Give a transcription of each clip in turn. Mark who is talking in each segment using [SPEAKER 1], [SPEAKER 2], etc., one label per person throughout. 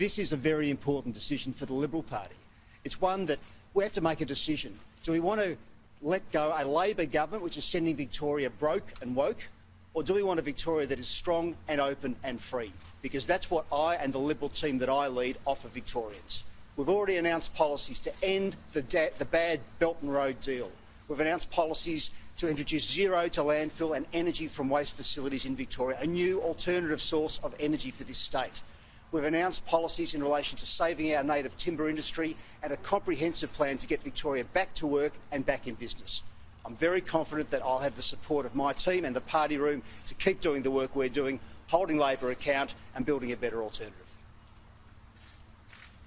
[SPEAKER 1] this is a very important decision for the Liberal Party. It's one that we have to make a decision. Do we want to let go a Labor government which is sending Victoria broke and woke, or do we want a Victoria that is strong and open and free? Because that's what I and the Liberal team that I lead offer Victorians. We've already announced policies to end the bad Belt and Road deal. We've announced policies to introduce zero to landfill and energy from waste facilities in Victoria, a new alternative source of energy for this state. We've announced policies in relation to saving our native timber industry and a comprehensive plan to get Victoria back to work and back in business. I'm very confident that I'll have the support of my team and the party room to keep doing the work we're doing, holding Labor account and building a better alternative.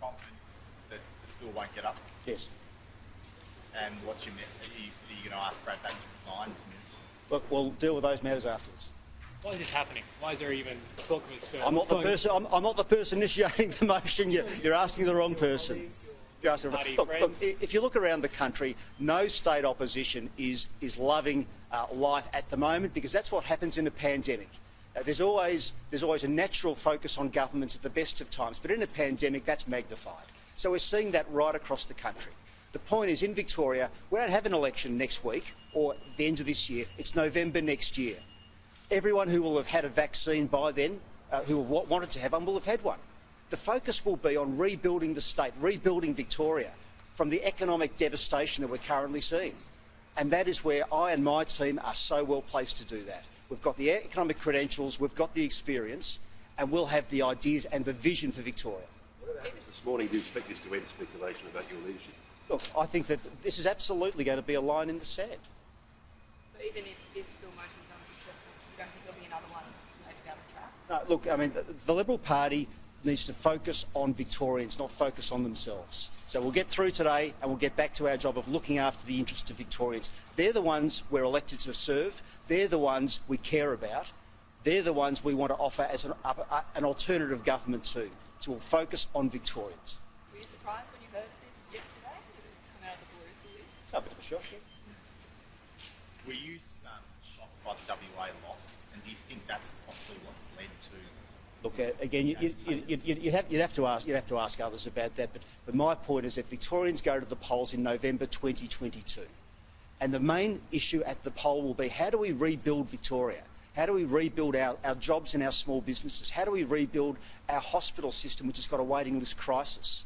[SPEAKER 2] Confident that the school won't get up?
[SPEAKER 1] Yes.
[SPEAKER 2] And what's your are you going to ask Brad Battin to resign as minister?
[SPEAKER 1] Look, we'll deal with those matters afterwards.
[SPEAKER 3] Why is this happening? Why is there even talk of a spell?
[SPEAKER 1] I'm not the person initiating the motion. You're asking the wrong person. Look, if you look around the country, no state opposition is loving life at the moment, because that's what happens in a pandemic. There's always a natural focus on governments at the best of times, but in a pandemic that's magnified. So we're seeing that right across the country. The point is, in Victoria, we don't have an election next week or the end of this year. It's November next year. Everyone who will have had a vaccine by then, who have wanted to have one, will have had one. The focus will be on rebuilding the state, rebuilding Victoria from the economic devastation that we're currently seeing. And that is where I and my team are so well placed to do that. We've got the economic credentials, we've got the experience, and we'll have the ideas and the vision for Victoria.
[SPEAKER 4] What happens this morning? Do you expect this to end speculation about your leadership?
[SPEAKER 1] Look, I think that this is absolutely going to be a line in the sand.
[SPEAKER 5] So even if this school motion is unsuccessful, you don't think there'll be another one later down the track?
[SPEAKER 1] No, look, I mean, the Liberal Party needs to focus on Victorians, not focus on themselves. So we'll get through today and we'll get back to our job of looking after the interests of Victorians. They're the ones we're elected to serve. They're the ones we care about. They're the ones we want to offer as an alternative government to. So we'll focus on Victorians.
[SPEAKER 5] Were you surprised when you heard this yesterday? Did it come out of the blue for you?
[SPEAKER 1] A bit of a shock, yeah.
[SPEAKER 2] Were you shocked by the WA loss, and do you think that's possibly what's led to?
[SPEAKER 1] Look, again, you'd have to ask others about that. But my point is that Victorians go to the polls in November 2022, and the main issue at the poll will be, how do we rebuild Victoria? How do we rebuild our jobs and our small businesses? How do we rebuild our hospital system, which has got a waiting list crisis?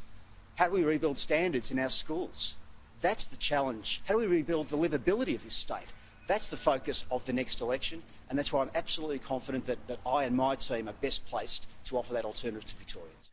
[SPEAKER 1] How do we rebuild standards in our schools? That's the challenge. How do we rebuild the livability of this state? That's the focus of the next election, and that's why I'm absolutely confident that I and my team are best placed to offer that alternative to Victorians.